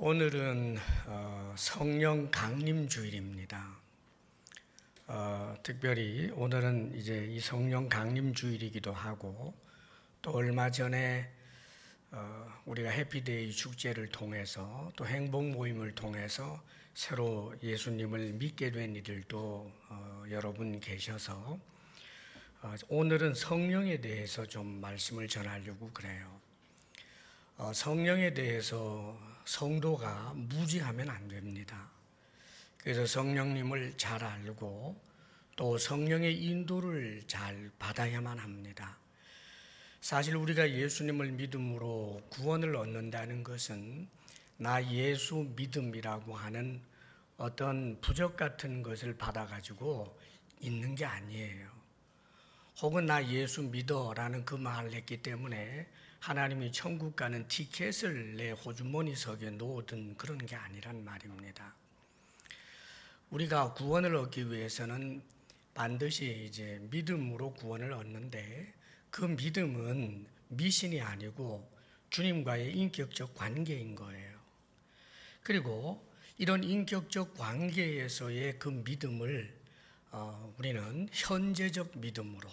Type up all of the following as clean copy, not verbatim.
오늘은 성령 강림 주일입니다. 특별히 오늘은 이제 이 성령 강림 주일이기도 하고, 또 얼마 전에 우리가 해피데이 축제를 통해서 또 행복 모임을 통해서 새로 예수님을 믿게 된 이들도 여러분 계셔서 오늘은 성령에 대해서 좀 말씀을 전하려고 그래요. 성령에 대해서 성도가 무지하면 안 됩니다. 그래서 성령님을 잘 알고 또 성령의 인도를 잘 받아야만 합니다. 사실 우리가 예수님을 믿음으로 구원을 얻는다는 것은 나 예수 믿음이라고 하는 어떤 부적 같은 것을 받아가지고 있는 게 아니에요. 혹은 나 예수 믿어라는 그 말을 했기 때문에 하나님이 천국 가는 티켓을 내 호주머니 속에 놓든 그런 게 아니란 말입니다. 우리가 구원을 얻기 위해서는 반드시 이제 믿음으로 구원을 얻는데, 그 믿음은 미신이 아니고 주님과의 인격적 관계인 거예요. 그리고 이런 인격적 관계에서의 그 믿음을 우리는 현재적 믿음으로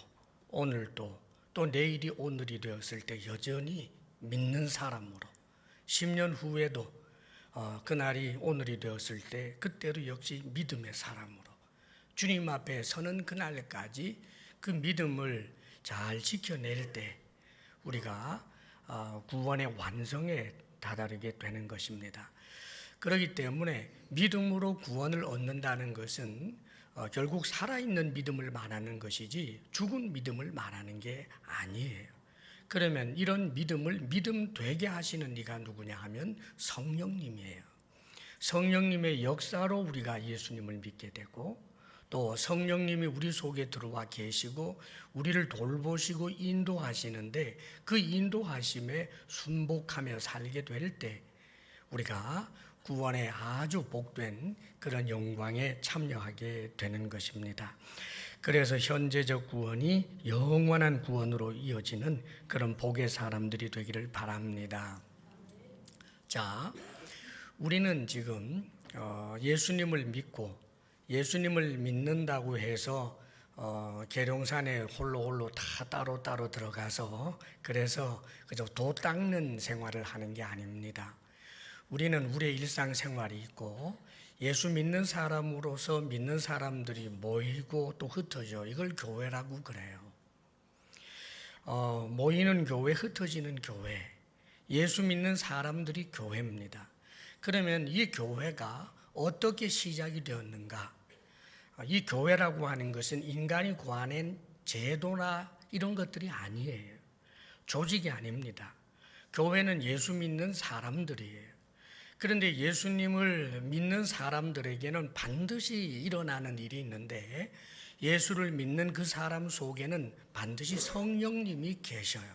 오늘도 또 내일이 오늘이 되었을 때 여전히 믿는 사람으로, 10년 후에도 그날이 오늘이 되었을 때 그때도 역시 믿음의 사람으로 주님 앞에 서는 그날까지 그 믿음을 잘 지켜낼 때 우리가 구원의 완성에 다다르게 되는 것입니다. 그렇기 때문에 믿음으로 구원을 얻는다는 것은 결국 살아있는 믿음을 말하는 것이지 죽은 믿음을 말하는 게 아니에요. 그러면 이런 믿음을 믿음 되게 하시는 이가 누구냐 하면 성령님이에요. 성령님의 역사로 우리가 예수님을 믿게 되고, 또 성령님이 우리 속에 들어와 계시고 우리를 돌보시고 인도하시는데, 그 인도하심에 순복하며 살게 될 때 우리가 구원에 아주 복된 그런 영광에 참여하게 되는 것입니다. 그래서 현재적 구원이 영원한 구원으로 이어지는 그런 복의 사람들이 되기를 바랍니다. 자, 우리는 지금 예수님을 믿고 예수님을 믿는다고 해서 계룡산에 홀로 다 따로 들어가서 그래서 그저 도 닦는 생활을 하는 게 아닙니다. 우리는 우리의 일상생활이 있고 예수 믿는 사람으로서 믿는 사람들이 모이고 또 흩어져, 이걸 교회라고 그래요. 모이는 교회, 흩어지는 교회, 예수 믿는 사람들이 교회입니다. 그러면 이 교회가 어떻게 시작이 되었는가? 이 교회라고 하는 것은 인간이 고안한 제도나 이런 것들이 아니에요. 조직이 아닙니다. 교회는 예수 믿는 사람들이에요. 그런데 예수님을 믿는 사람들에게는 반드시 일어나는 일이 있는데, 예수를 믿는 그 사람 속에는 반드시 성령님이 계셔요.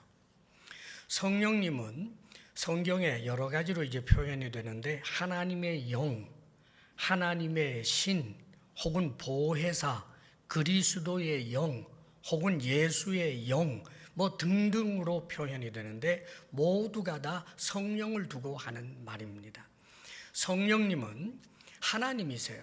성령님은 성경에 여러 가지로 이제 표현이 되는데, 하나님의 영, 하나님의 신, 혹은 보혜사, 그리스도의 영, 혹은 예수의 영, 뭐 등등으로 표현이 되는데, 모두가 다 성령을 두고 하는 말입니다. 성령님은 하나님이세요.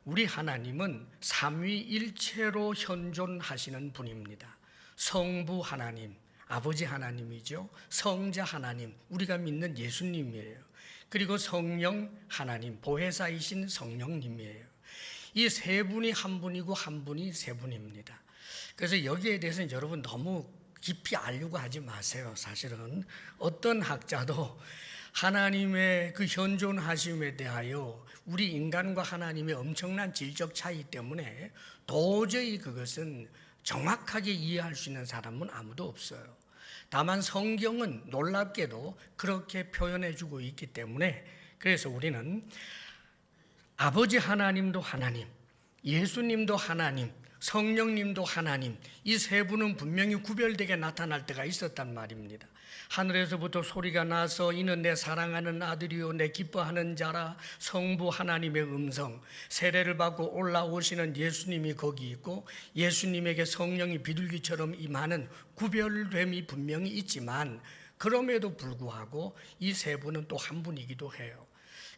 우리 하나님은 삼위일체로 현존하시는 분입니다. 성부 하나님, 아버지 하나님이죠. 성자 하나님, 우리가 믿는 예수님이에요. 그리고 성령 하나님, 보혜사이신 성령님이에요. 이 세 분이 한 분이고 한 분이 세 분입니다. 그래서 여기에 대해서는 여러분 너무 깊이 알려고 하지 마세요. 사실은 어떤 학자도 하나님의 그 현존하심에 대하여 우리 인간과 하나님의 엄청난 질적 차이 때문에 도저히 그것은 정확하게 이해할 수 있는 사람은 아무도 없어요. 다만 성경은 놀랍게도 그렇게 표현해주고 있기 때문에, 그래서 우리는 아버지 하나님도 하나님, 예수님도 하나님, 성령님도 하나님, 이 세 분은 분명히 구별되게 나타날 때가 있었단 말입니다. 하늘에서부터 소리가 나서 이는 내 사랑하는 아들이요 내 기뻐하는 자라, 성부 하나님의 음성, 세례를 받고 올라오시는 예수님이 거기 있고 예수님에게 성령이 비둘기처럼 임하는 구별됨이 분명히 있지만, 그럼에도 불구하고 이 세 분은 또 한 분이기도 해요.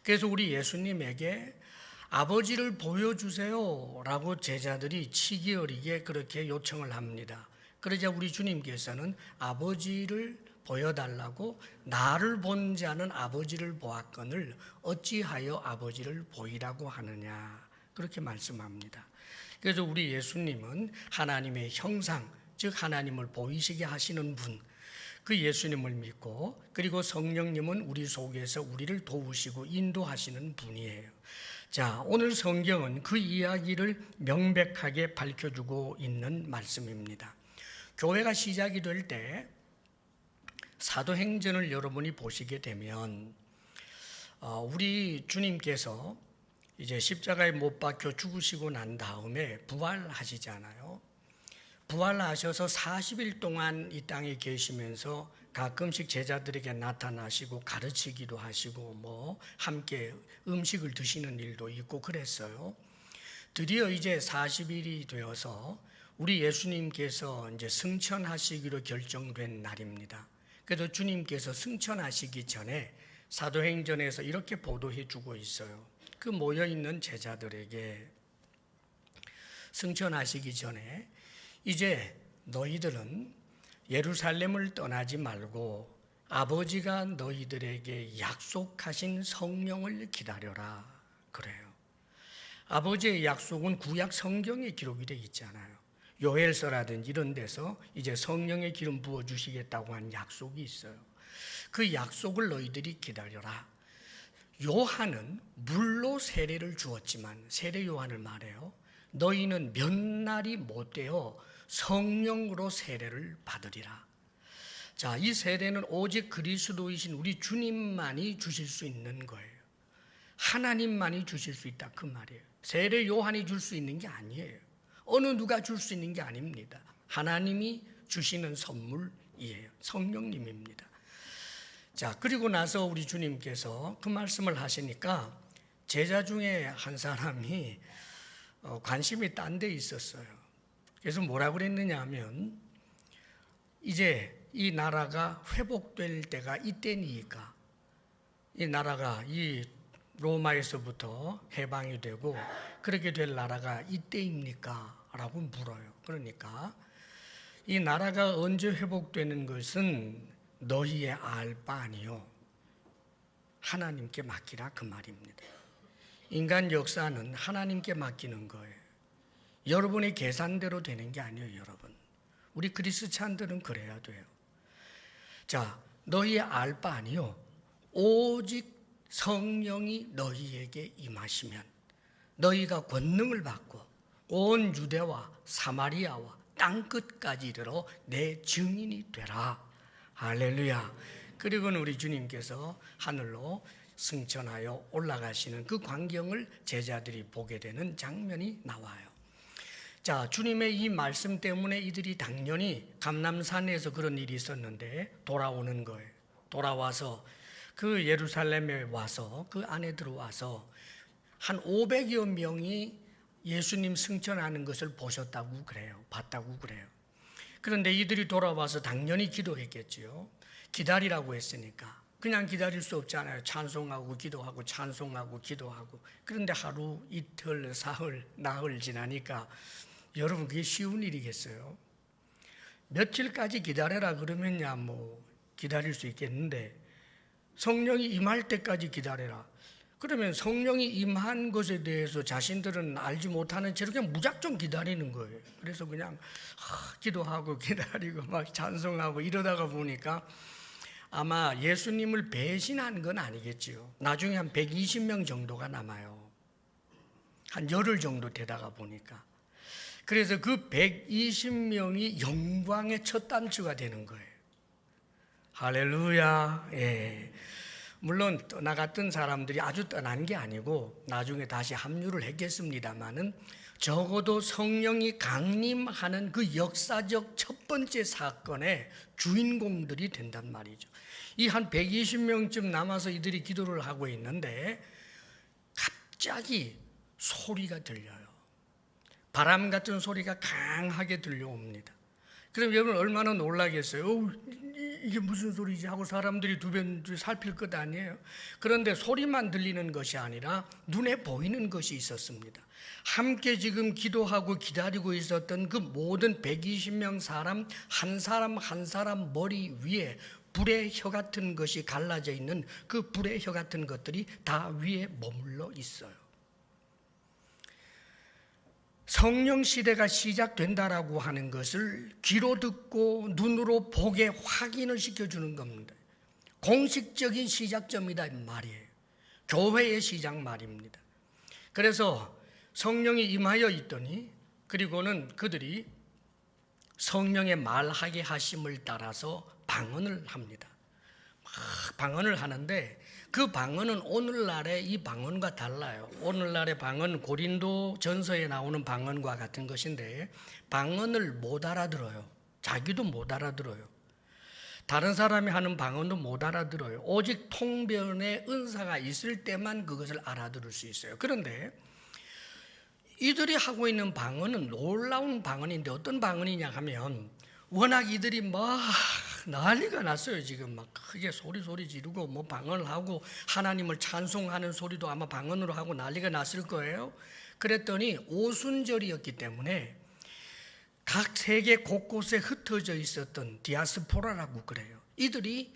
그래서 우리 예수님에게 아버지를 보여주세요 라고 제자들이 치기 어리게 그렇게 요청을 합니다. 그러자 우리 주님께서는 아버지를 보여달라고 나를 본 자는 아버지를 보았거늘 어찌하여 아버지를 보이라고 하느냐 그렇게 말씀합니다. 그래서 우리 예수님은 하나님의 형상, 즉 하나님을 보이시게 하시는 분, 그 예수님을 믿고 그리고 성령님은 우리 속에서 우리를 도우시고 인도하시는 분이에요. 자, 오늘 성경은 그 이야기를 명백하게 밝혀주고 있는 말씀입니다. 교회가 시작이 될 때 사도행전을 여러분이 보시게 되면 우리 주님께서 이제 십자가에 못 박혀 죽으시고 난 다음에 부활하시잖아요. 부활하셔서 40일 동안 이 땅에 계시면서 가끔씩 제자들에게 나타나시고 가르치기도 하시고 뭐 함께 음식을 드시는 일도 있고 그랬어요. 드디어 이제 40일이 되어서 우리 예수님께서 이제 승천하시기로 결정된 날입니다. 그래서 주님께서 승천하시기 전에 사도행전에서 이렇게 보도해 주고 있어요. 그 모여 있는 제자들에게 승천하시기 전에 이제 너희들은 예루살렘을 떠나지 말고 아버지가 너희들에게 약속하신 성령을 기다려라 그래요. 아버지의 약속은 구약 성경에 기록이 되어 있잖아요. 요엘서라든지 이런 데서 이제 성령의 기름 부어주시겠다고 한 약속이 있어요. 그 약속을 너희들이 기다려라. 요한은 물로 세례를 주었지만 세례 요한을 말해요. 너희는 몇 날이 못 되어 성령으로 세례를 받으리라. 자, 이 세례는 오직 그리스도이신 우리 주님만이 주실 수 있는 거예요. 하나님만이 주실 수 있다 그 말이에요. 세례 요한이 줄 수 있는 게 아니에요. 어느 누가 줄 수 있는 게 아닙니다. 하나님이 주시는 선물이에요. 성령님입니다. 자, 그리고 나서 우리 주님께서 그 말씀을 하시니까 제자 중에 한 사람이 관심이 딴 데 있었어요. 그래서 뭐라고 그랬느냐 하면 이제 이 나라가 회복될 때가 이때니까 이 나라가 이 로마에서부터 해방이 되고 그렇게 될 나라가 이때입니까? 라고 물어요. 그러니까 이 나라가 언제 회복되는 것은 너희의 알 바 아니요 하나님께 맡기라 그 말입니다. 인간 역사는 하나님께 맡기는 거예요. 여러분의 계산대로 되는 게 아니에요. 여러분, 우리 그리스찬들은 그래야 돼요. 자, 너희의 알 바 아니요 오직 성령이 너희에게 임하시면 너희가 권능을 받고 온 유대와 사마리아와 땅끝까지 이르러 내 증인이 되라. 할렐루야. 그리고는 우리 주님께서 하늘로 승천하여 올라가시는 그 광경을 제자들이 보게 되는 장면이 나와요. 자, 주님의 이 말씀 때문에 이들이 당연히 감람산에서 그런 일이 있었는데 돌아오는 거예요. 돌아와서 그 예루살렘에 와서 그 안에 들어와서 한 500여 명이 예수님 승천하는 것을 보셨다고 그래요. 봤다고 그래요. 그런데 이들이 돌아와서 당연히 기도했겠지요. 기다리라고 했으니까. 그냥 기다릴 수 없잖아요. 찬송하고 기도하고 찬송하고 기도하고. 그런데 하루, 이틀, 사흘, 나흘 지나니까 여러분 그게 쉬운 일이겠어요? 며칠까지 기다려라 그러면야 뭐 기다릴 수 있겠는데 성령이 임할 때까지 기다려라. 그러면 성령이 임한 것에 대해서 자신들은 알지 못하는 채로 그냥 무작정 기다리는 거예요. 그래서 그냥 기도하고 기다리고 막 찬송하고 이러다가 보니까 아마 예수님을 배신한 건 아니겠지요. 나중에 한 120명 정도가 남아요. 한 열흘 정도 되다가 보니까. 그래서 그 120명이 영광의 첫 단추가 되는 거예요. 할렐루야. 예. 물론 떠나갔던 사람들이 아주 떠난 게 아니고 나중에 다시 합류를 했겠습니다마는 적어도 성령이 강림하는 그 역사적 첫 번째 사건의 주인공들이 된단 말이죠. 이 한 120명쯤 남아서 이들이 기도를 하고 있는데 갑자기 소리가 들려요. 바람 같은 소리가 강하게 들려옵니다. 그럼 여러분 얼마나 놀라겠어요? 이게 무슨 소리지 하고 사람들이 두 번 살필 것 아니에요. 그런데 소리만 들리는 것이 아니라 눈에 보이는 것이 있었습니다. 함께 지금 기도하고 기다리고 있었던 그 모든 120명 사람 한 사람 한 사람 머리 위에 불의 혀 같은 것이 갈라져 있는 그 불의 혀 같은 것들이 다 위에 머물러 있어요. 성령 시대가 시작된다라고 하는 것을 귀로 듣고 눈으로 보게 확인을 시켜주는 겁니다. 공식적인 시작점이다 말이에요. 교회의 시작 말입니다. 그래서 성령이 임하여 있더니 그리고는 그들이 성령의 말하게 하심을 따라서 방언을 합니다. 막 방언을 하는데 그 방언은 오늘날의 이 방언과 달라요. 오늘날의 방언 고린도 전서에 나오는 방언과 같은 것인데 방언을 못 알아들어요. 자기도 못 알아들어요. 다른 사람이 하는 방언도 못 알아들어요. 오직 통변의 은사가 있을 때만 그것을 알아들을 수 있어요. 그런데 이들이 하고 있는 방언은 놀라운 방언인데 어떤 방언이냐 하면 워낙 이들이 막 난리가 났어요. 지금 막 크게 소리 지르고 뭐 방언을 하고 하나님을 찬송하는 소리도 아마 방언으로 하고 난리가 났을 거예요. 그랬더니 오순절이었기 때문에 각 세계 곳곳에 흩어져 있었던 디아스포라라고 그래요. 이들이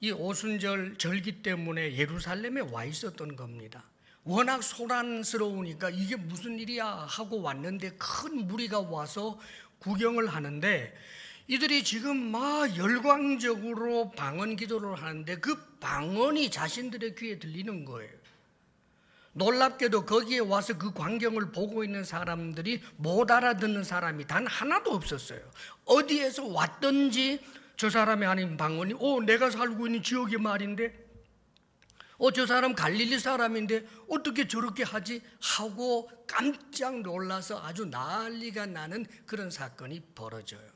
이 오순절 절기 때문에 예루살렘에 와 있었던 겁니다. 워낙 소란스러우니까 이게 무슨 일이야 하고 왔는데 큰 무리가 와서 구경을 하는데 이들이 지금 막 열광적으로 방언 기도를 하는데 그 방언이 자신들의 귀에 들리는 거예요. 놀랍게도 거기에 와서 그 광경을 보고 있는 사람들이 못 알아듣는 사람이 단 하나도 없었어요. 어디에서 왔든지 저 사람이 하는 방언이 내가 살고 있는 지역의 말인데 저 사람 갈릴리 사람인데 어떻게 저렇게 하지? 하고 깜짝 놀라서 아주 난리가 나는 그런 사건이 벌어져요.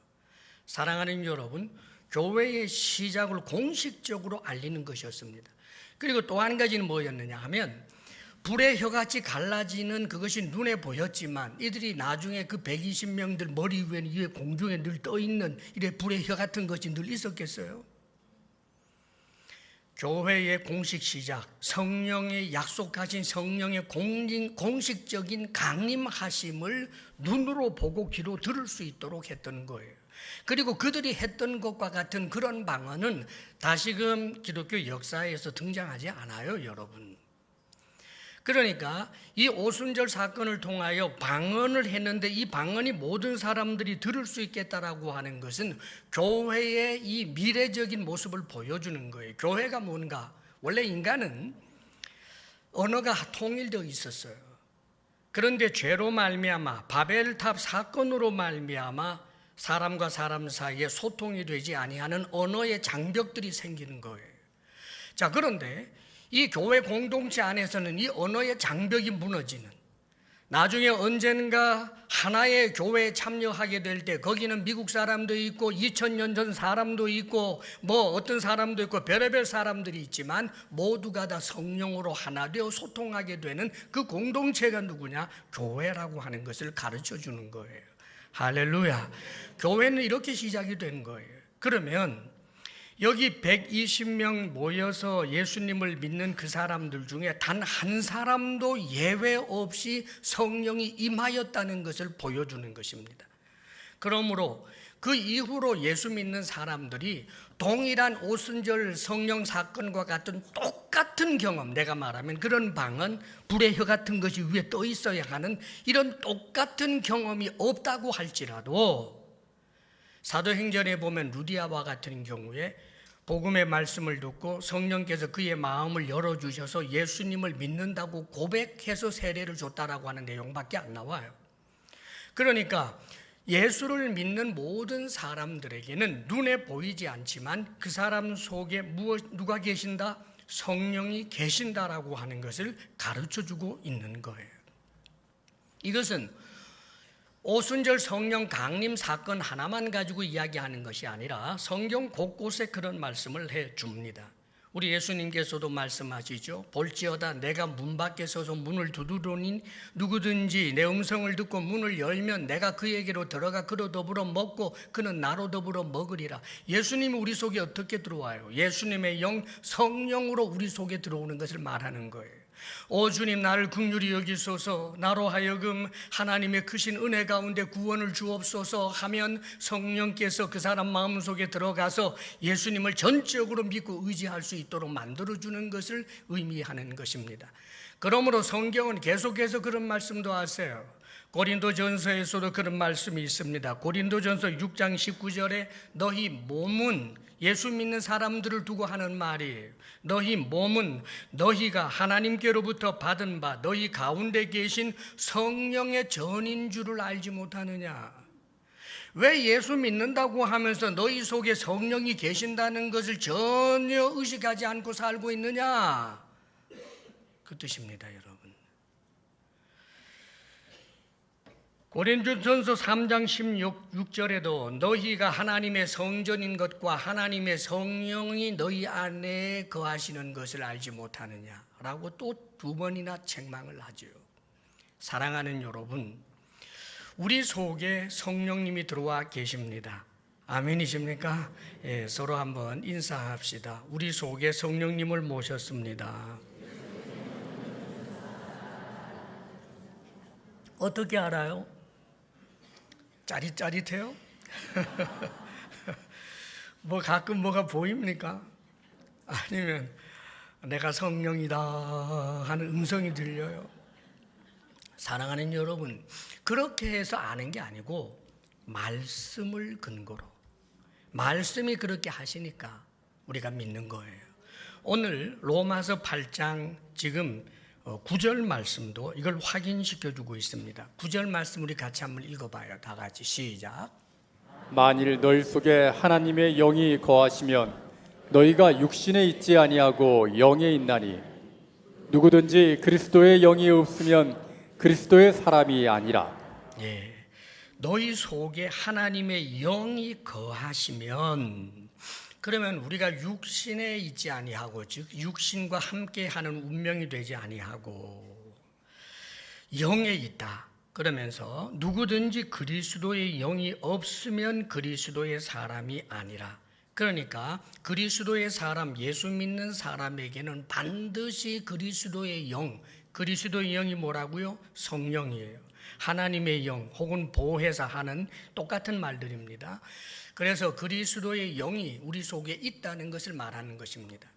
사랑하는 여러분, 교회의 시작을 공식적으로 알리는 것이었습니다. 그리고 또 한 가지는 뭐였느냐 하면 불의 혀같이 갈라지는 그것이 눈에 보였지만 이들이 나중에 그 120명들 머리 위에 공중에 늘 떠있는 이래 불의 혀 같은 것이 늘 있었겠어요? 교회의 공식 시작, 성령의 약속하신 성령의 공식적인 강림하심을 눈으로 보고 귀로 들을 수 있도록 했던 거예요. 그리고 그들이 했던 것과 같은 그런 방언은 다시금 기독교 역사에서 등장하지 않아요, 여러분. 그러니까 이 오순절 사건을 통하여 방언을 했는데 이 방언이 모든 사람들이 들을 수 있겠다라고 하는 것은 교회의 이 미래적인 모습을 보여주는 거예요. 교회가 뭔가? 원래 인간은 언어가 통일되어 있었어요. 그런데 죄로 말미암아 바벨탑 사건으로 말미암아 사람과 사람 사이에 소통이 되지 아니하는 언어의 장벽들이 생기는 거예요. 자, 그런데 이 교회 공동체 안에서는 이 언어의 장벽이 무너지는, 나중에 언젠가 하나의 교회에 참여하게 될 때 거기는 미국 사람도 있고 2000년 전 사람도 있고 뭐 어떤 사람도 있고 별의별 사람들이 있지만 모두가 다 성령으로 하나 되어 소통하게 되는 그 공동체가 누구냐? 교회라고 하는 것을 가르쳐 주는 거예요. 할렐루야. 교회는 이렇게 시작이 된 거예요. 그러면 여기 120명 모여서 예수님을 믿는 그 사람들 중에 단 한 사람도 예외 없이 성령이 임하였다는 것을 보여주는 것입니다. 그러므로 그 이후로 예수 믿는 사람들이 동일한 오순절 성령 사건과 같은 똑같은 경험, 내가 말하면 그런 방언, 불의 혀 같은 것이 위에 떠 있어야 하는 이런 똑같은 경험이 없다고 할지라도 사도행전에 보면 루디아와 같은 경우에 복음의 말씀을 듣고 성령께서 그의 마음을 열어주셔서 예수님을 믿는다고 고백해서 세례를 줬다라고 하는 내용밖에 안 나와요. 그러니까 예수를 믿는 모든 사람들에게는 눈에 보이지 않지만 그 사람 속에 누가 계신다? 성령이 계신다라고 하는 것을 가르쳐주고 있는 거예요. 이것은 오순절 성령 강림 사건 하나만 가지고 이야기하는 것이 아니라 성경 곳곳에 그런 말씀을 해줍니다. 우리 예수님께서도 말씀하시죠. 볼지어다 내가 문 밖에 서서 문을 두드리니 누구든지 내 음성을 듣고 문을 열면 내가 그에게로 들어가 그로 더불어 먹고 그는 나로 더불어 먹으리라. 예수님이 우리 속에 어떻게 들어와요? 예수님의 영, 성령으로 우리 속에 들어오는 것을 말하는 거예요. 오 주님, 나를 긍휼히 여기소서, 나로 하여금 하나님의 크신 은혜 가운데 구원을 주옵소서 하면 성령께서 그 사람 마음속에 들어가서 예수님을 전적으로 믿고 의지할 수 있도록 만들어주는 것을 의미하는 것입니다. 그러므로 성경은 계속해서 그런 말씀도 하세요. 고린도전서에서도 그런 말씀이 있습니다. 고린도전서 6장 19절에 너희 몸은, 예수 믿는 사람들을 두고 하는 말이에요. 너희 몸은 너희가 하나님께로부터 받은 바 너희 가운데 계신 성령의 전인 줄을 알지 못하느냐. 왜 예수 믿는다고 하면서 너희 속에 성령이 계신다는 것을 전혀 의식하지 않고 살고 있느냐, 그 뜻입니다, 여러분. 고린도전서 3장 16절에도 너희가 하나님의 성전인 것과 하나님의 성령이 너희 안에 거하시는 것을 알지 못하느냐라고 또 2번이나 책망을 하죠. 사랑하는 여러분, 우리 속에 성령님이 들어와 계십니다. 아멘이십니까? 예, 서로 한번 인사합시다. 우리 속에 성령님을 모셨습니다. 어떻게 알아요? 짜릿짜릿해요? 뭐 가끔 뭐가 보입니까? 아니면 내가 성령이다 하는 음성이 들려요? 사랑하는 여러분, 그렇게 해서 아는 게 아니고 말씀을 근거로, 말씀이 그렇게 하시니까 우리가 믿는 거예요. 오늘 로마서 8장 지금 9절 말씀도 이걸 확인시켜주고 있습니다. 9절 말씀 우리 같이 한번 읽어봐요. 다 같이 시작. 만일 너희 속에 하나님의 영이 거하시면 너희가 육신에 있지 아니하고 영에 있나니 누구든지 그리스도의 영이 없으면 그리스도의 사람이 아니라. 예, 너희 속에 하나님의 영이 거하시면, 그러면 우리가 육신에 있지 아니하고, 즉 육신과 함께하는 운명이 되지 아니하고 영에 있다. 그러면서 누구든지 그리스도의 영이 없으면 그리스도의 사람이 아니라. 그러니까 그리스도의 사람, 예수 믿는 사람에게는 반드시 그리스도의 영, 그리스도의 영이 뭐라고요? 성령이에요. 하나님의 영 혹은 보혜사 하는 똑같은 말들입니다. 그래서 그리스도의 영이 우리 속에 있다는 것을 말하는 것입니다.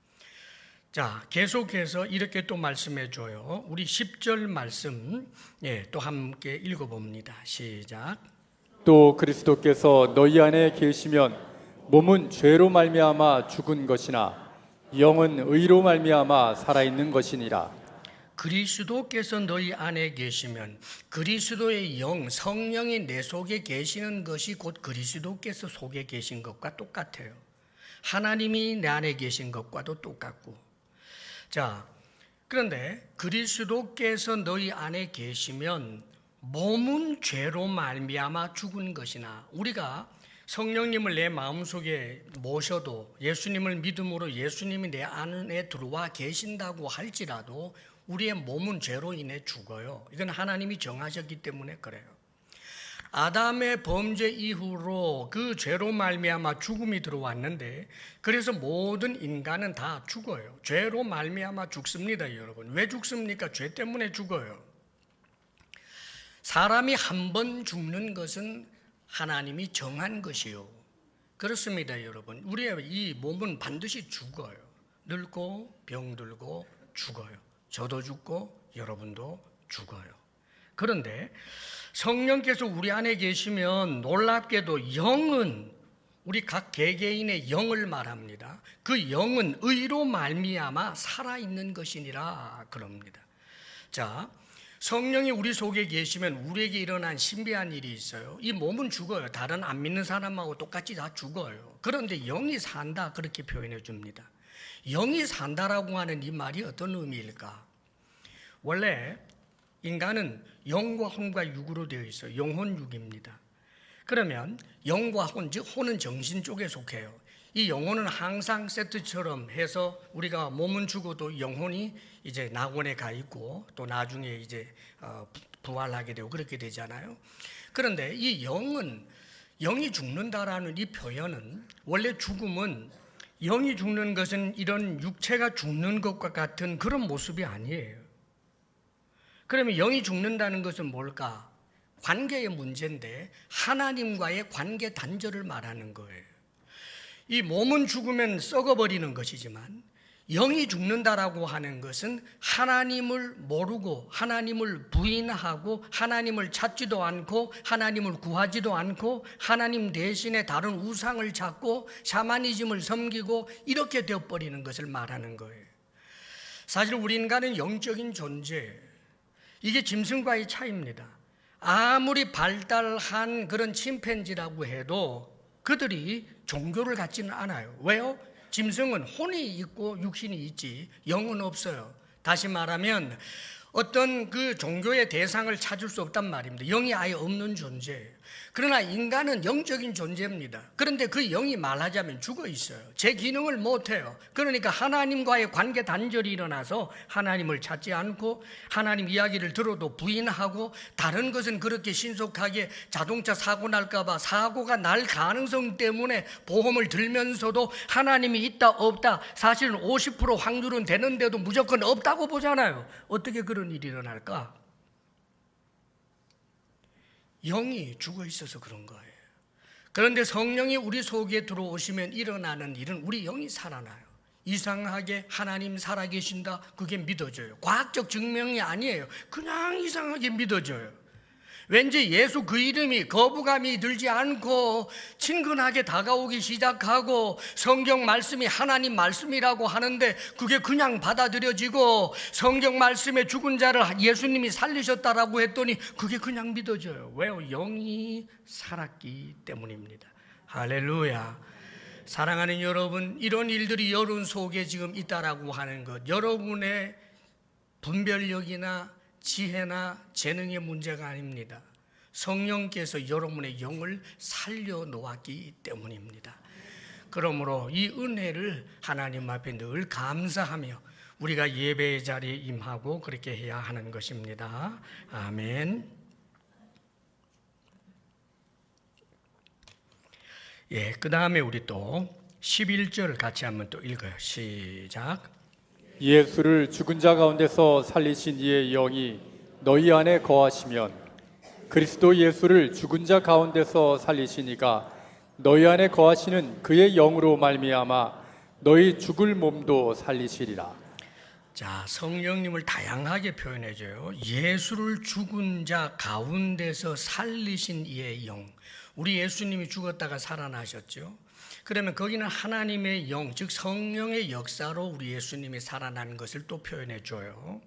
자, 계속해서 이렇게 또 말씀해 줘요. 우리 10절 말씀 또 함께 읽어봅니다. 시작. 또 그리스도께서 너희 안에 계시면 몸은 죄로 말미암아 죽은 것이나 영은 의로 말미암아 살아있는 것이니라. 그리스도께서 너희 안에 계시면, 그리스도의 영, 성령이 내 속에 계시는 것이 곧 그리스도께서 속에 계신 것과 똑같아요. 하나님이 내 안에 계신 것과도 똑같고. 자, 그런데 그리스도께서 너희 안에 계시면 몸은 죄로 말미암아 죽은 것이나, 우리가 성령님을 내 마음속에 모셔도 예수님을 믿음으로 예수님이 내 안에 들어와 계신다고 할지라도 우리의 몸은 죄로 인해 죽어요. 이건 하나님이 정하셨기 때문에 그래요. 아담의 범죄 이후로 그 죄로 말미암아 죽음이 들어왔는데, 그래서 모든 인간은 다 죽어요. 죄로 말미암아 죽습니다, 여러분. 왜 죽습니까? 죄 때문에 죽어요. 사람이 한 번 죽는 것은 하나님이 정한 것이요. 그렇습니다, 여러분. 우리의 이 몸은 반드시 죽어요. 늙고 병들고 죽어요. 저도 죽고 여러분도 죽어요. 그런데 성령께서 우리 안에 계시면 놀랍게도 영은, 우리 각 개개인의 영을 말합니다. 그 영은 의로 말미암아 살아있는 것이니라 그럽니다. 자, 성령이 우리 속에 계시면 우리에게 일어난 신비한 일이 있어요. 이 몸은 죽어요. 다른 안 믿는 사람하고 똑같이 다 죽어요. 그런데 영이 산다, 그렇게 표현해 줍니다. 영이 산다라고 하는 이 말이 어떤 의미일까? 원래 인간은 영과 혼과 육으로 되어 있어요. 영혼육입니다. 그러면 영과 혼, 즉 혼은 정신 쪽에 속해요. 이 영혼은 항상 세트처럼 해서 우리가 몸은 죽어도 영혼이 이제 낙원에 가 있고 또 나중에 이제 부활하게 되고 그렇게 되잖아요. 그런데 이 영이 죽는다라는 이 표현은, 원래 죽음은, 영이 죽는 것은 이런 육체가 죽는 것과 같은 그런 모습이 아니에요. 그러면 영이 죽는다는 것은 뭘까? 관계의 문제인데 하나님과의 관계 단절을 말하는 거예요. 이 몸은 죽으면 썩어버리는 것이지만 영이 죽는다라고 하는 것은 하나님을 모르고 하나님을 부인하고 하나님을 찾지도 않고 하나님을 구하지도 않고 하나님 대신에 다른 우상을 찾고 샤머니즘을 섬기고 이렇게 되어버리는 것을 말하는 거예요. 사실 우리 인간은 영적인 존재예요. 이게 짐승과의 차이입니다. 아무리 발달한 그런 침팬지라고 해도 그들이 종교를 갖지는 않아요. 왜요? 짐승은 혼이 있고 육신이 있지 영은 없어요. 다시 말하면 어떤 그 종교의 대상을 찾을 수 없단 말입니다. 영이 아예 없는 존재예요. 그러나 인간은 영적인 존재입니다. 그런데 그 영이 말하자면 죽어 있어요. 제 기능을 못해요. 그러니까 하나님과의 관계 단절이 일어나서 하나님을 찾지 않고 하나님 이야기를 들어도 부인하고, 다른 것은 그렇게 신속하게 자동차 사고 날까 봐 사고가 날 가능성 때문에 보험을 들면서도 하나님이 있다 없다 사실은 50% 확률은 되는데도 무조건 없다고 보잖아요. 어떻게 그런 일이 일어날까? 영이 죽어 있어서 그런 거예요. 그런데 성령이 우리 속에 들어오시면 일어나는 일은 우리 영이 살아나요. 이상하게 하나님 살아계신다, 그게 믿어져요. 과학적 증명이 아니에요. 그냥 이상하게 믿어져요. 왠지 예수 그 이름이 거부감이 들지 않고 친근하게 다가오기 시작하고, 성경 말씀이 하나님 말씀이라고 하는데 그게 그냥 받아들여지고, 성경 말씀에 죽은 자를 예수님이 살리셨다라고 했더니 그게 그냥 믿어져요. 왜요? 영이 살았기 때문입니다. 할렐루야. 사랑하는 여러분, 이런 일들이 여러분 속에 지금 있다라고 하는 것, 여러분의 분별력이나 지혜나 재능의 문제가 아닙니다. 성령께서 여러분의 영을 살려놓았기 때문입니다. 그러므로 이 은혜를 하나님 앞에 늘 감사하며 우리가 예배의 자리에 임하고 그렇게 해야 하는 것입니다. 아멘. 예, 그 다음에 우리 또 11절 같이 한번 또 읽어요. 시작. 예수를 죽은 자 가운데서 살리신 이의 영이 너희 안에 거하시면 그리스도 예수를 죽은 자 가운데서 살리신 이가 너희 안에 거하시는 그의 영으로 말미암아 너희 죽을 몸도 살리시리라. 자, 성령님을 다양하게 표현해줘요. 예수를 죽은 자 가운데서 살리신 이의 영. 우리 예수님이 죽었다가 살아나셨죠. 그러면 거기는 하나님의 영, 즉 성령의 역사로 우리 예수님이 살아나는 것을 또 표현해줘요.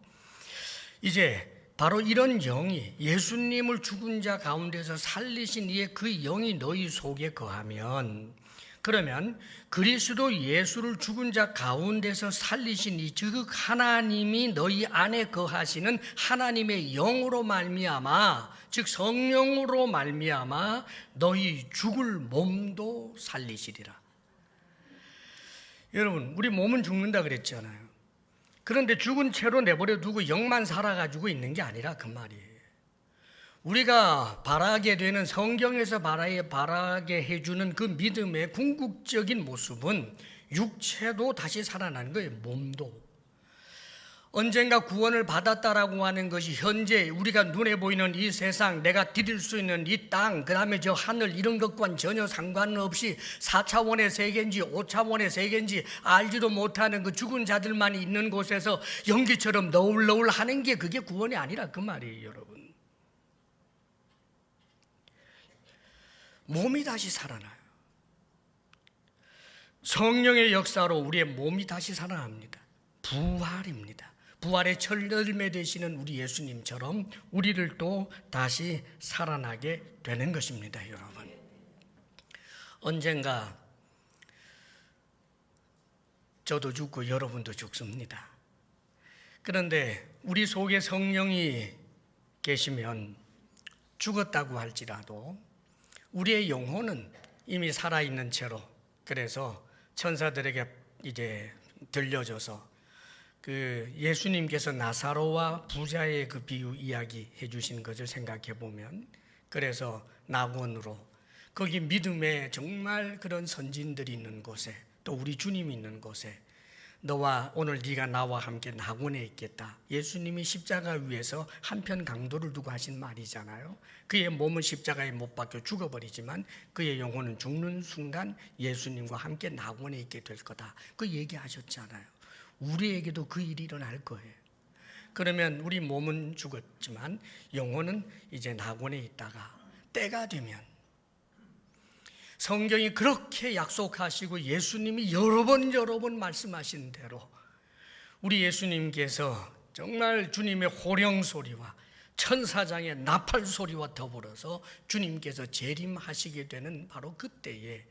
이제 바로 이런 영이, 예수님을 죽은 자 가운데서 살리신 이의 그 영이 너희 속에 거하면, 그러면 그리스도 예수를 죽은 자 가운데서 살리신 이, 즉 하나님이 너희 안에 거하시는 하나님의 영으로 말미암아, 즉 성령으로 말미암아 너희 죽을 몸도 살리시리라. 여러분, 우리 몸은 죽는다 그랬잖아요. 그런데 죽은 채로 내버려 두고 영만 살아가지고 있는 게 아니라 그 말이에요. 우리가 바라게 되는, 성경에서 바라게 해주는 그 믿음의 궁극적인 모습은 육체도 다시 살아나는 거예요. 몸도. 언젠가 구원을 받았다라고 하는 것이 현재 우리가 눈에 보이는 이 세상, 내가 디딜 수 있는 이 땅, 그 다음에 저 하늘, 이런 것과는 전혀 상관없이 4차원의 세계인지 5차원의 세계인지 알지도 못하는 그 죽은 자들만 있는 곳에서 연기처럼 너울너울 하는 게 그게 구원이 아니라 그 말이에요, 여러분. 몸이 다시 살아나요. 성령의 역사로 우리의 몸이 다시 살아납니다. 부활입니다. 부활의 철열매 되시는 우리 예수님처럼 우리를 또 다시 살아나게 되는 것입니다, 여러분. 언젠가 저도 죽고 여러분도 죽습니다. 그런데 우리 속에 성령이 계시면 죽었다고 할지라도 우리의 영혼은 이미 살아있는 채로, 그래서 천사들에게 이제 들려줘서 그 예수님께서 나사로와 부자의 그 비유 이야기 해주신 것을 생각해 보면, 그래서 낙원으로, 거기 믿음의 정말 그런 선진들이 있는 곳에, 또 우리 주님이 있는 곳에, 너와 오늘 네가 나와 함께 낙원에 있겠다. 예수님이 십자가 위에서 한편 강도를 두고 하신 말이잖아요. 그의 몸은 십자가에 못 박혀 죽어버리지만 그의 영혼은 죽는 순간 예수님과 함께 낙원에 있게 될 거다. 그 얘기하셨잖아요. 우리에게도 그 일이 일어날 거예요. 그러면 우리 몸은 죽었지만 영혼은 이제 낙원에 있다가 때가 되면, 성경이 그렇게 약속하시고 예수님이 여러 번 말씀하신 대로 우리 예수님께서 정말 주님의 호령 소리와 천사장의 나팔 소리와 더불어서 주님께서 재림하시게 되는 바로 그때에,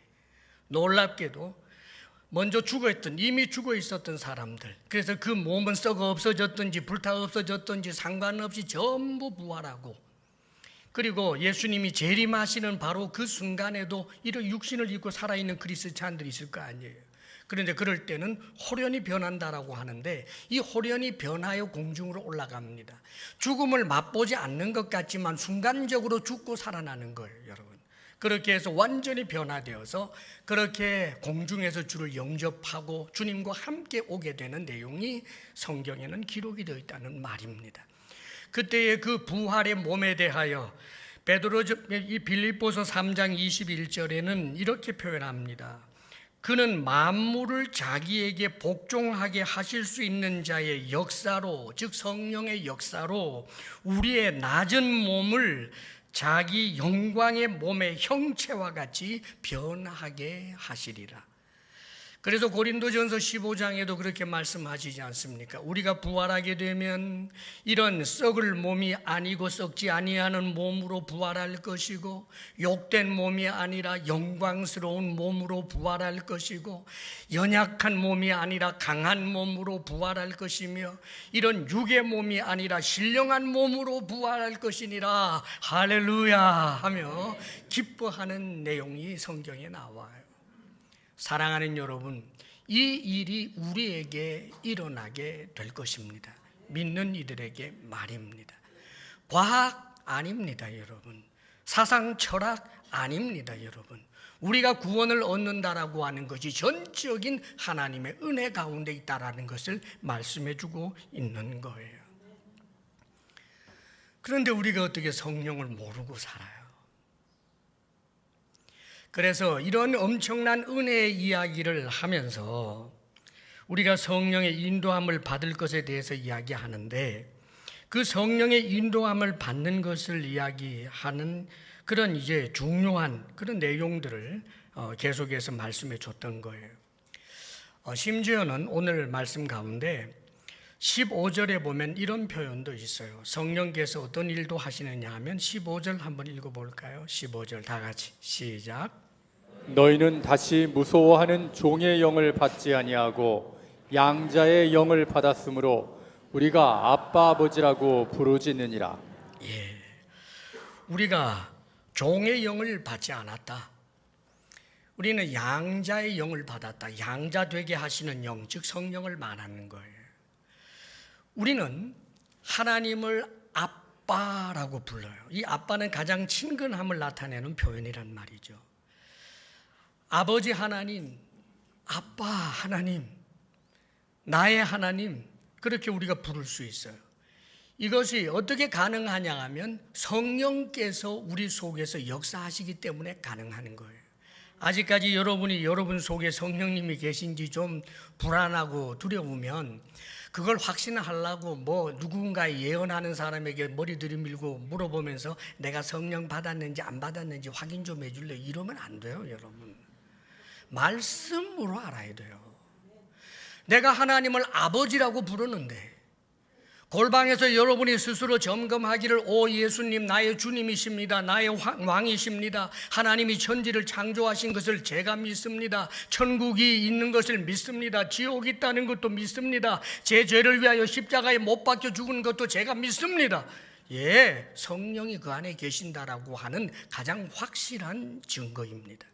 놀랍게도 먼저 이미 죽어 있었던 사람들, 그래서 그 몸은 썩어 없어졌든지 불타 없어졌든지 상관없이 전부 부활하고, 그리고 예수님이 재림하시는 바로 그 순간에도 이런 육신을 입고 살아있는 그리스찬들이 있을 거 아니에요. 그런데 그럴 때는 호련히 변한다라고 하는데, 이 호련히 변하여 공중으로 올라갑니다. 죽음을 맛보지 않는 것 같지만 순간적으로 죽고 살아나는 거예요, 여러분. 그렇게 해서 완전히 변화되어서 그렇게 공중에서 주를 영접하고 주님과 함께 오게 되는 내용이 성경에는 기록이 되어 있다는 말입니다. 그때의 그 부활의 몸에 대하여 이 빌립보서 3장 21절에는 이렇게 표현합니다. 그는 만물을 자기에게 복종하게 하실 수 있는 자의 역사로, 즉 성령의 역사로 우리의 낮은 몸을 자기 영광의 몸의 형체와 같이 변하게 하시리라. 그래서 고린도전서 15장에도 그렇게 말씀하시지 않습니까? 우리가 부활하게 되면 이런 썩을 몸이 아니고 썩지 아니하는 몸으로 부활할 것이고, 욕된 몸이 아니라 영광스러운 몸으로 부활할 것이고, 연약한 몸이 아니라 강한 몸으로 부활할 것이며, 이런 육의 몸이 아니라 신령한 몸으로 부활할 것이니라 할렐루야 하며 기뻐하는 내용이 성경에 나와요. 사랑하는 여러분, 이 일이 우리에게 일어나게 될 것입니다. 믿는 이들에게 말입니다. 과학 아닙니다, 여러분. 사상 철학 아닙니다, 여러분. 우리가 구원을 얻는다라고 하는 것이 전적인 하나님의 은혜 가운데 있다라는 것을 말씀해 주고 있는 거예요. 그런데 우리가 어떻게 성령을 모르고 살아요? 그래서 이런 엄청난 은혜의 이야기를 하면서 우리가 성령의 인도함을 받을 것에 대해서 이야기하는데, 그 성령의 인도함을 받는 것을 이야기하는 그런 이제 중요한 그런 내용들을 계속해서 말씀해 줬던 거예요. 심지어는 오늘 말씀 가운데 15절에 보면 이런 표현도 있어요. 성령께서 어떤 일도 하시느냐 하면 15절 한번 읽어볼까요? 15절 다 같이 시작. 너희는 다시 무서워하는 종의 영을 받지 아니하고 양자의 영을 받았으므로 우리가 아빠 아버지라고 부르짖느니라. 예, 우리가 종의 영을 받지 않았다. 우리는 양자의 영을 받았다. 양자 되게 하시는 영, 즉 성령을 말하는 거예요. 우리는 하나님을 아빠라고 불러요. 이 아빠는 가장 친근함을 나타내는 표현이란 말이죠. 아버지 하나님, 아빠 하나님, 나의 하나님, 그렇게 우리가 부를 수 있어요. 이것이 어떻게 가능하냐 하면 성령께서 우리 속에서 역사하시기 때문에 가능한 거예요. 아직까지 여러분 속에 성령님이 계신지 좀 불안하고 두려우면 그걸 확신하려고 누군가 예언하는 사람에게 머리 들이밀고 물어보면서 내가 성령 받았는지 안 받았는지 확인 좀 해줄래? 이러면 안 돼요, 여러분. 말씀으로 알아야 돼요. 내가 하나님을 아버지라고 부르는데 골방에서 여러분이 스스로 점검하기를, 오 예수님 나의 주님이십니다. 나의 왕이십니다. 하나님이 천지를 창조하신 것을 제가 믿습니다. 천국이 있는 것을 믿습니다. 지옥이 있다는 것도 믿습니다. 제 죄를 위하여 십자가에 못 박혀 죽은 것도 제가 믿습니다. 예, 성령이 그 안에 계신다라고 하는 가장 확실한 증거입니다.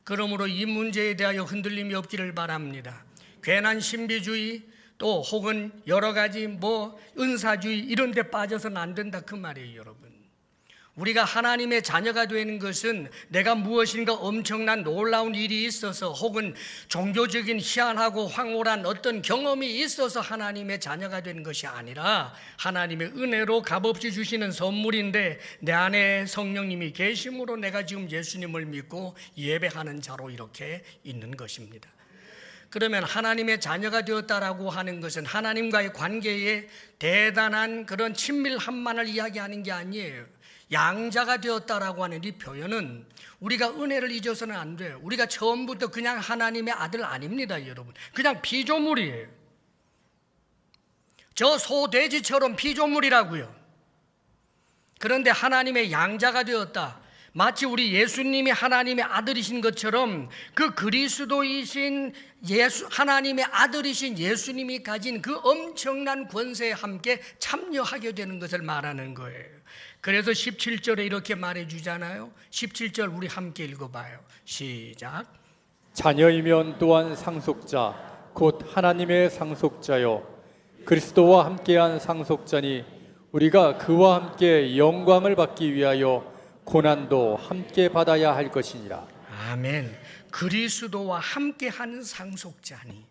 그러므로 이 문제에 대하여 흔들림이 없기를 바랍니다. 괜한 신비주의 또 혹은 여러 가지 은사주의 이런 데 빠져서는 안 된다 그 말이에요. 여러분, 우리가 하나님의 자녀가 되는 것은 내가 무엇인가 엄청난 놀라운 일이 있어서 혹은 종교적인 희한하고 황홀한 어떤 경험이 있어서 하나님의 자녀가 되는 것이 아니라 하나님의 은혜로 값없이 주시는 선물인데 내 안에 성령님이 계심으로 내가 지금 예수님을 믿고 예배하는 자로 이렇게 있는 것입니다. 그러면 하나님의 자녀가 되었다라고 하는 것은 하나님과의 관계에 대단한 그런 친밀함만을 이야기하는 게 아니에요. 양자가 되었다라고 하는 이 표현은 우리가 은혜를 잊어서는 안 돼요. 우리가 처음부터 그냥 하나님의 아들 아닙니다, 여러분. 그냥 피조물이에요. 저 소돼지처럼 피조물이라고요. 그런데 하나님의 양자가 되었다. 마치 우리 예수님이 하나님의 아들이신 것처럼 그 그리스도이신 하나님의 아들이신 예수님이 가진 그 엄청난 권세에 함께 참여하게 되는 것을 말하는 거예요. 그래서 17절에 이렇게 말해주잖아요. 17절 우리 함께 읽어봐요. 시작. 자녀이면 또한 상속자 곧 하나님의 상속자요 그리스도와 함께한 상속자니 우리가 그와 함께 영광을 받기 위하여 고난도 함께 받아야 할 것이니라. 아멘. 그리스도와 함께한 상속자니,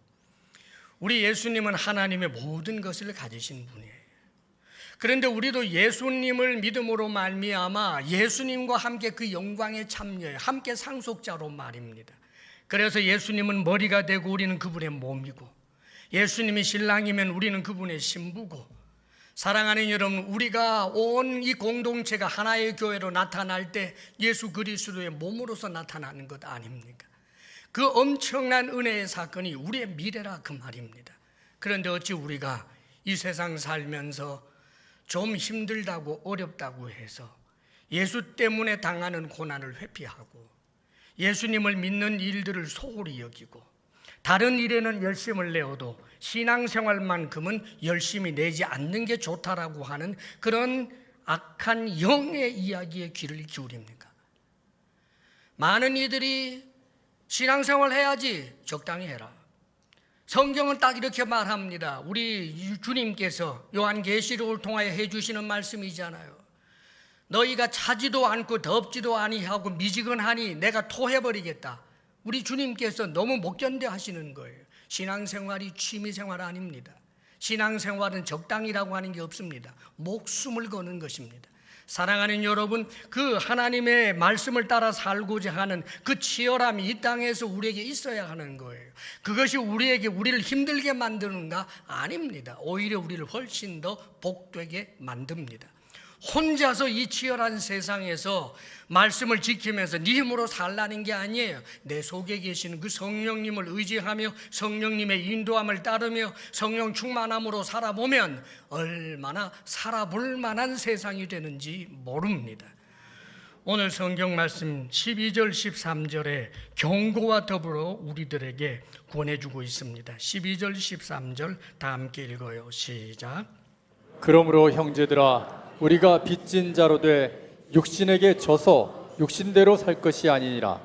우리 예수님은 하나님의 모든 것을 가지신 분이에요. 그런데 우리도 예수님을 믿음으로 말미암아 예수님과 함께 그 영광에 참여해 함께 상속자로 말입니다. 그래서 예수님은 머리가 되고 우리는 그분의 몸이고, 예수님이 신랑이면 우리는 그분의 신부고, 사랑하는 여러분, 우리가 온 이 공동체가 하나의 교회로 나타날 때 예수 그리스도의 몸으로서 나타나는 것 아닙니까? 그 엄청난 은혜의 사건이 우리의 미래라 그 말입니다. 그런데 어찌 우리가 이 세상 살면서 좀 힘들다고 어렵다고 해서 예수 때문에 당하는 고난을 회피하고 예수님을 믿는 일들을 소홀히 여기고 다른 일에는 열심을 내어도 신앙생활만큼은 열심히 내지 않는 게 좋다라고 하는 그런 악한 영의 이야기에 귀를 기울입니까? 많은 이들이 신앙생활 해야지, 적당히 해라. 성경은 딱 이렇게 말합니다. 우리 주님께서 요한계시록을 통하여 해주시는 말씀이잖아요. 너희가 차지도 않고 덥지도 아니하고 미지근하니 내가 토해버리겠다. 우리 주님께서 너무 못 견뎌 하시는 거예요. 신앙생활이 취미생활 아닙니다. 신앙생활은 적당이라고 하는 게 없습니다. 목숨을 거는 것입니다. 사랑하는 여러분, 그 하나님의 말씀을 따라 살고자 하는 그 치열함이 이 땅에서 우리에게 있어야 하는 거예요. 그것이 우리를 힘들게 만드는가? 아닙니다. 오히려 우리를 훨씬 더 복되게 만듭니다. 혼자서 이 치열한 세상에서 말씀을 지키면서 네 힘으로 살라는 게 아니에요. 내 속에 계시는 그 성령님을 의지하며 성령님의 인도함을 따르며 성령 충만함으로 살아보면 얼마나 살아볼 만한 세상이 되는지 모릅니다. 오늘 성경 말씀 12절 13절에 경고와 더불어 우리들에게 권해주고 있습니다. 12절 13절 다 함께 읽어요. 시작. 그러므로 형제들아 우리가 빚진 자로 돼 육신에게 져서 육신대로 살 것이 아니니라.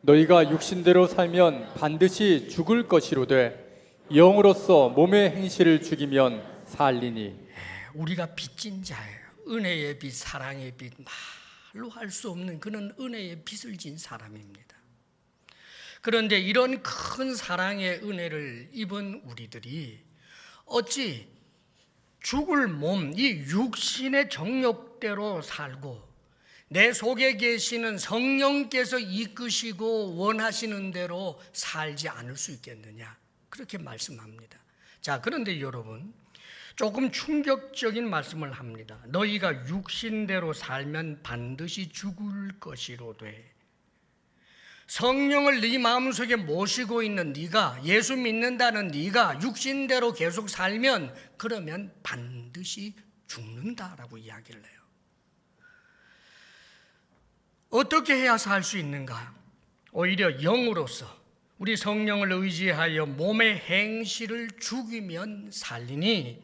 너희가 육신대로 살면 반드시 죽을 것이로되 영으로서 몸의 행실을 죽이면 살리니. 우리가 빚진 자예요. 은혜의 빚, 사랑의 빚, 말로 할 수 없는 그런 은혜의 빚을 진 사람입니다. 그런데 이런 큰 사랑의 은혜를 입은 우리들이 어찌 죽을 몸, 이 육신의 정욕대로 살고 내 속에 계시는 성령께서 이끄시고 원하시는 대로 살지 않을 수 있겠느냐, 그렇게 말씀합니다. 자, 그런데 여러분, 조금 충격적인 말씀을 합니다. 너희가 육신대로 살면 반드시 죽을 것이로되. 성령을 네 마음속에 모시고 있는 네가, 예수 믿는다는 네가 육신대로 계속 살면 그러면 반드시 죽는다라고 이야기를 해요. 어떻게 해야 살 수 있는가? 오히려 영으로서 우리 성령을 의지하여 몸의 행실을 죽이면 살리니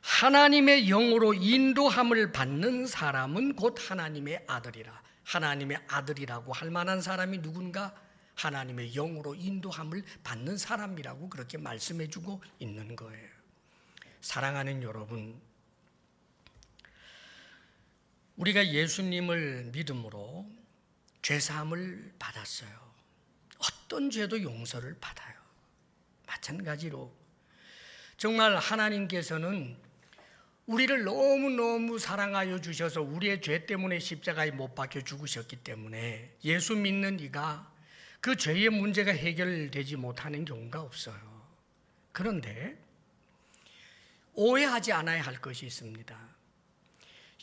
하나님의 영으로 인도함을 받는 사람은 곧 하나님의 아들이라. 하나님의 아들이라고 할 만한 사람이 누군가? 하나님의 영으로 인도함을 받는 사람이라고 그렇게 말씀해 주고 있는 거예요. 사랑하는 여러분, 우리가 예수님을 믿음으로 죄사함을 받았어요. 어떤 죄도 용서를 받아요. 마찬가지로 정말 하나님께서는 우리를 너무너무 사랑하여 주셔서 우리의 죄 때문에 십자가에 못 박혀 죽으셨기 때문에 예수 믿는 이가 그 죄의 문제가 해결되지 못하는 경우가 없어요. 그런데 오해하지 않아야 할 것이 있습니다.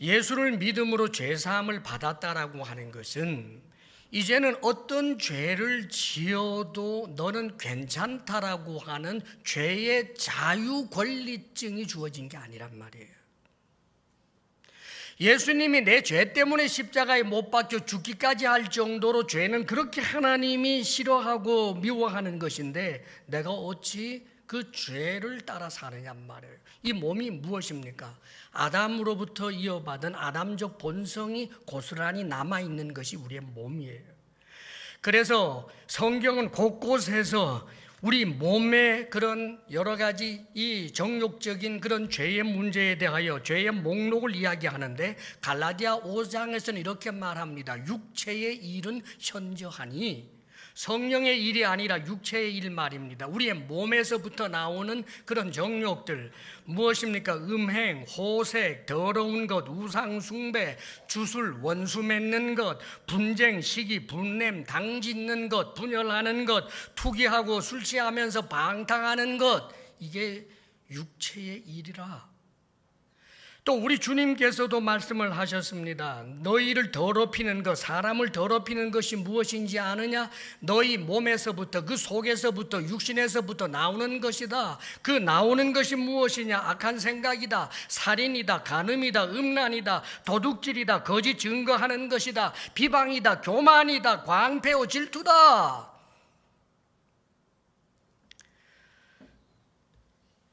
예수를 믿음으로 죄사함을 받았다라고 하는 것은 이제는 어떤 죄를 지어도 너는 괜찮다라고 하는 죄의 자유 권리증이 주어진 게 아니란 말이에요. 예수님이 내 죄 때문에 십자가에 못 박혀 죽기까지 할 정도로 죄는 그렇게 하나님이 싫어하고 미워하는 것인데 내가 어찌 그 죄를 따라 사느냔 말이에요. 이 몸이 무엇입니까? 아담으로부터 이어받은 아담적 본성이 고스란히 남아있는 것이 우리의 몸이에요. 그래서 성경은 곳곳에서 우리 몸의 그런 여러 가지 이 정욕적인 그런 죄의 문제에 대하여 죄의 목록을 이야기하는데 갈라디아 5장에서는 이렇게 말합니다. 육체의 일은 현저하니, 성령의 일이 아니라 육체의 일 말입니다. 우리의 몸에서부터 나오는 그런 정욕들 무엇입니까? 음행, 호색, 더러운 것, 우상 숭배, 주술, 원수 맺는 것, 분쟁, 시기, 분냄, 당 짓는 것, 분열하는 것, 투기하고 술 취하면서 방탕하는 것, 이게 육체의 일이라. 또 우리 주님께서도 말씀을 하셨습니다. 너희를 더럽히는 것, 사람을 더럽히는 것이 무엇인지 아느냐? 너희 몸에서부터, 그 속에서부터, 육신에서부터 나오는 것이다. 그 나오는 것이 무엇이냐? 악한 생각이다, 살인이다, 간음이다, 음란이다, 도둑질이다, 거짓 증거하는 것이다, 비방이다, 교만이다, 광패오 질투다.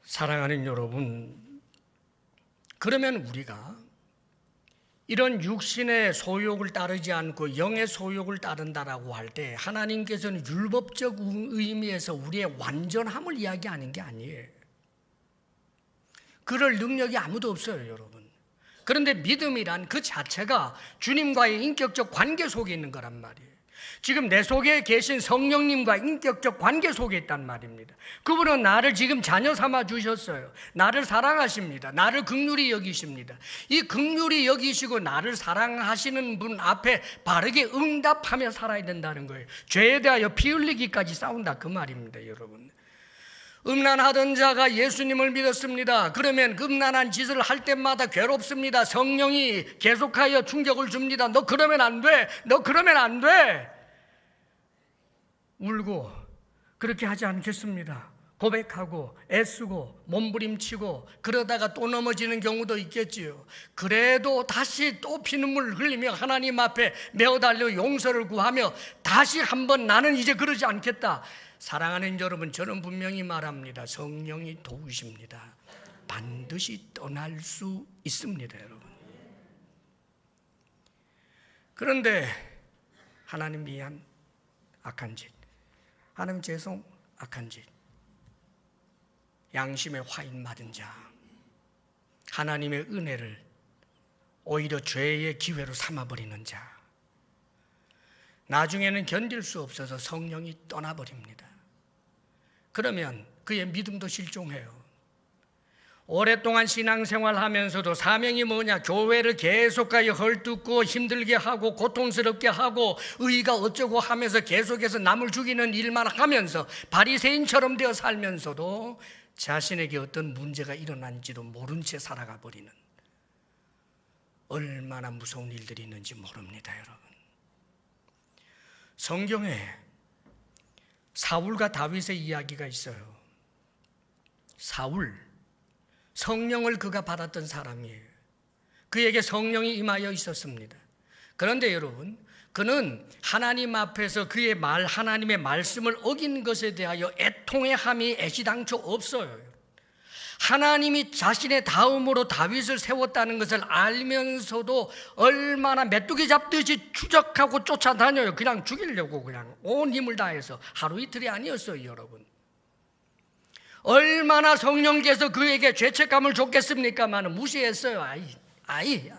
사랑하는 여러분, 그러면 우리가 이런 육신의 소욕을 따르지 않고 영의 소욕을 따른다라고 할 때 하나님께서는 율법적 의미에서 우리의 완전함을 이야기하는 게 아니에요. 그럴 능력이 아무도 없어요, 여러분. 그런데 믿음이란 그 자체가 주님과의 인격적 관계 속에 있는 거란 말이에요. 지금 내 속에 계신 성령님과 인격적 관계 속에 있단 말입니다. 그분은 나를 지금 자녀 삼아 주셨어요. 나를 사랑하십니다. 나를 긍휼히 여기십니다. 이 긍휼히 여기시고 나를 사랑하시는 분 앞에 바르게 응답하며 살아야 된다는 거예요. 죄에 대하여 피 흘리기까지 싸운다, 그 말입니다, 여러분. 음란하던 자가 예수님을 믿었습니다. 그러면 음란한 짓을 할 때마다 괴롭습니다. 성령이 계속하여 충격을 줍니다. 너 그러면 안 돼. 너 그러면 안 돼. 울고 그렇게 하지 않겠습니다. 고백하고 애쓰고 몸부림치고 그러다가 또 넘어지는 경우도 있겠지요. 그래도 다시 또 피눈물 흘리며 하나님 앞에 메어달려 용서를 구하며 다시 한번 나는 이제 그러지 않겠다. 사랑하는 여러분, 저는 분명히 말합니다. 성령이 도우십니다. 반드시 떠날 수 있습니다, 여러분. 그런데 하나님 미안, 악한 짓, 하나님 죄송, 악한 짓, 양심의 화인 맞은 자, 하나님의 은혜를 오히려 죄의 기회로 삼아버리는 자, 나중에는 견딜 수 없어서 성령이 떠나버립니다. 그러면 그의 믿음도 실종해요. 오랫동안 신앙생활하면서도 사명이 뭐냐? 교회를 계속하여 헐뜯고 힘들게 하고 고통스럽게 하고 의가 어쩌고 하면서 계속해서 남을 죽이는 일만 하면서 바리새인처럼 되어 살면서도 자신에게 어떤 문제가 일어난지도 모른 채 살아가 버리는, 얼마나 무서운 일들이 있는지 모릅니다, 여러분. 성경에 사울과 다윗의 이야기가 있어요. 사울, 성령을 그가 받았던 사람이에요. 그에게 성령이 임하여 있었습니다. 그런데 여러분, 그는 하나님 앞에서 그의 하나님의 말씀을 어긴 것에 대하여 애통의 함이 애시당초 없어요. 하나님이 자신의 다음으로 다윗을 세웠다는 것을 알면서도 얼마나 메뚜기 잡듯이 추적하고 쫓아다녀요. 그냥 죽이려고 그냥 온 힘을 다해서. 하루 이틀이 아니었어요, 여러분. 얼마나 성령께서 그에게 죄책감을 줬겠습니까만 무시했어요. 아이.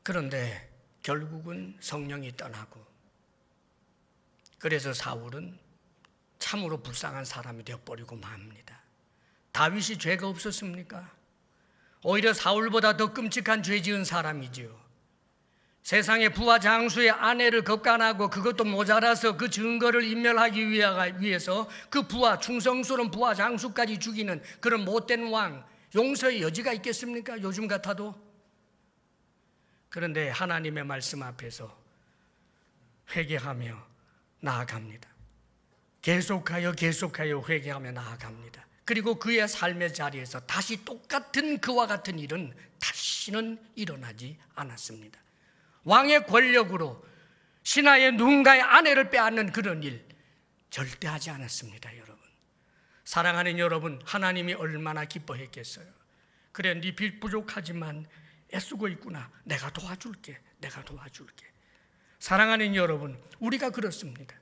그런데 결국은 성령이 떠나고, 그래서 사울은 참으로 불쌍한 사람이 되어버리고 맙니다. 다윗이 죄가 없었습니까? 오히려 사울보다 더 끔찍한 죄 지은 사람이지요. 세상의 부하 장수의 아내를 겁간하고 그것도 모자라서 그 증거를 인멸하기 위해서 그 부하, 충성스러운 부하 장수까지 죽이는 그런 못된 왕, 용서의 여지가 있겠습니까? 요즘 같아도. 그런데 하나님의 말씀 앞에서 회개하며 나아갑니다. 계속하여 회개하며 나아갑니다. 그리고 그의 삶의 자리에서 다시 똑같은 그와 같은 일은 다시는 일어나지 않았습니다. 왕의 권력으로 신하의 누군가의 아내를 빼앗는 그런 일 절대 하지 않았습니다. 여러분, 사랑하는 여러분, 하나님이 얼마나 기뻐했겠어요. 그래, 네 빛 부족하지만 애쓰고 있구나. 내가 도와줄게. 사랑하는 여러분, 우리가 그렇습니다.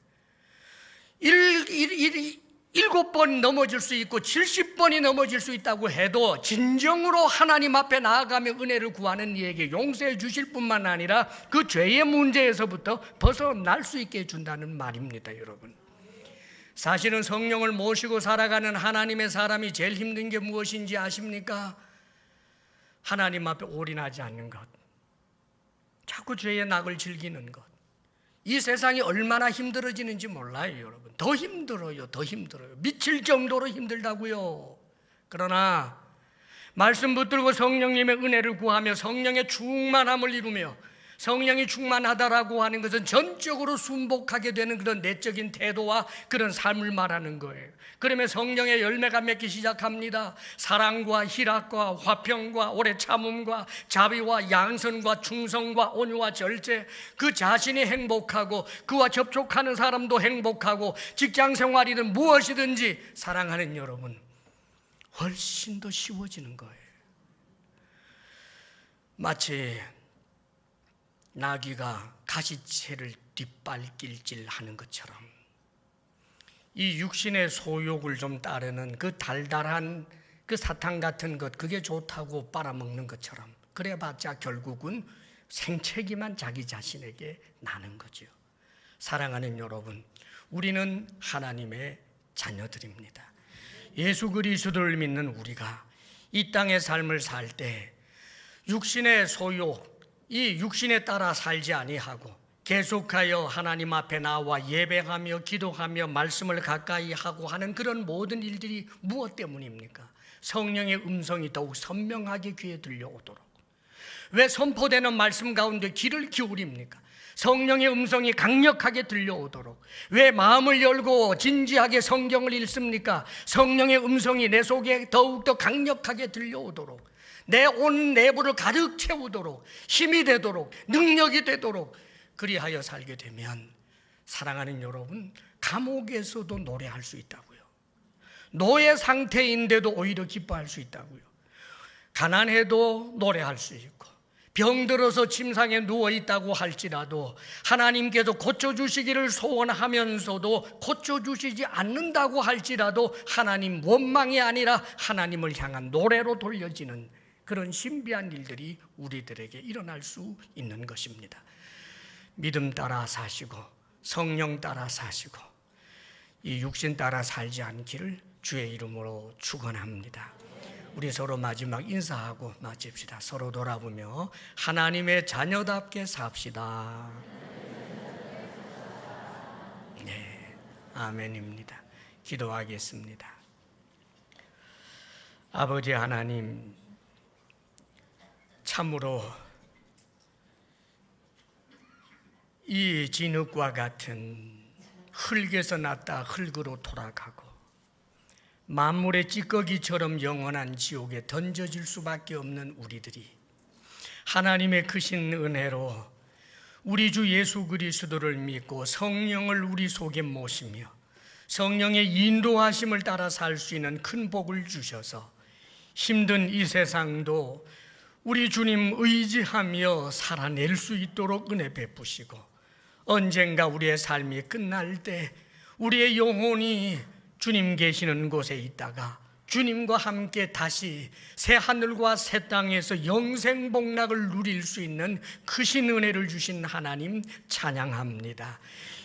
7번 넘어질 수 있고 70번이 넘어질 수 있다고 해도 진정으로 하나님 앞에 나아가며 은혜를 구하는 이에게 용서해 주실 뿐만 아니라 그 죄의 문제에서부터 벗어날 수 있게 해준다는 말입니다. 여러분, 사실은 성령을 모시고 살아가는 하나님의 사람이 제일 힘든 게 무엇인지 아십니까? 하나님 앞에 올인하지 않는 것, 자꾸 죄의 낙을 즐기는 것. 이 세상이 얼마나 힘들어지는지 몰라요, 여러분. 더 힘들어요. 미칠 정도로 힘들다고요. 그러나 말씀 붙들고 성령님의 은혜를 구하며 성령의 충만함을 이루며, 성령이 충만하다라고 하는 것은 전적으로 순복하게 되는 그런 내적인 태도와 그런 삶을 말하는 거예요. 그러면 성령의 열매가 맺기 시작합니다. 사랑과 희락과 화평과 오래 참음과 자비와 양선과 충성과 온유와 절제. 그 자신이 행복하고 그와 접촉하는 사람도 행복하고 직장 생활이든 무엇이든지 사랑하는 여러분, 훨씬 더 쉬워지는 거예요. 마치 나귀가 가시채를 뒷발길질 하는 것처럼 이 육신의 소욕을 좀 따르는 그 달달한 그 사탕 같은 것, 그게 좋다고 빨아먹는 것처럼 그래봤자 결국은 생채기만 자기 자신에게 나는 거죠. 사랑하는 여러분, 우리는 하나님의 자녀들입니다. 예수 그리스도를 믿는 우리가 이 땅의 삶을 살 때 육신의 소욕, 이 육신에 따라 살지 아니하고 계속하여 하나님 앞에 나와 예배하며 기도하며 말씀을 가까이 하고 하는 그런 모든 일들이 무엇 때문입니까? 성령의 음성이 더욱 선명하게 귀에 들려오도록. 왜 선포되는 말씀 가운데 귀를 기울입니까? 성령의 음성이 강력하게 들려오도록. 왜 마음을 열고 진지하게 성경을 읽습니까? 성령의 음성이 내 속에 더욱더 강력하게 들려오도록, 내 온 내부를 가득 채우도록, 힘이 되도록, 능력이 되도록 그리하여 살게 되면, 사랑하는 여러분, 감옥에서도 노래할 수 있다고요. 노예 상태인데도 오히려 기뻐할 수 있다고요. 가난해도 노래할 수 있고, 병들어서 침상에 누워있다고 할지라도 하나님께서 고쳐주시기를 소원하면서도 고쳐주시지 않는다고 할지라도 하나님 원망이 아니라 하나님을 향한 노래로 돌려지는 그런 신비한 일들이 우리들에게 일어날 수 있는 것입니다. 믿음 따라 사시고 성령 따라 사시고 이 육신 따라 살지 않기를 주의 이름으로 축원합니다. 우리 서로 마지막 인사하고 마칩시다. 서로 돌아보며 하나님의 자녀답게 삽시다. 네, 아멘입니다. 기도하겠습니다. 아버지 하나님, 참으로 이 진흙과 같은 흙에서 났다 흙으로 돌아가고 만물의 찌꺼기처럼 영원한 지옥에 던져질 수밖에 없는 우리들이 하나님의 크신 은혜로 우리 주 예수 그리스도를 믿고 성령을 우리 속에 모시며 성령의 인도하심을 따라 살 수 있는 큰 복을 주셔서 힘든 이 세상도 우리 주님 의지하며 살아낼 수 있도록 은혜 베푸시고, 언젠가 우리의 삶이 끝날 때 우리의 영혼이 주님 계시는 곳에 있다가 주님과 함께 다시 새 하늘과 새 땅에서 영생 복락을 누릴 수 있는 크신 은혜를 주신 하나님 찬양합니다.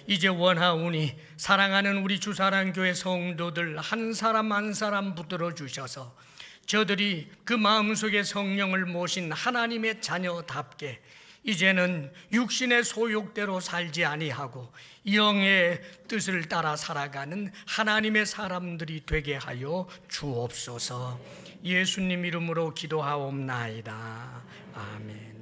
이제 원하오니 사랑하는 우리 주사랑교회 성도들 한 사람 한 사람 붙들어 주셔서 저들이 그 마음속에 성령을 모신 하나님의 자녀답게 이제는 육신의 소욕대로 살지 아니하고 영의 뜻을 따라 살아가는 하나님의 사람들이 되게 하여 주옵소서. 예수님 이름으로 기도하옵나이다. 아멘.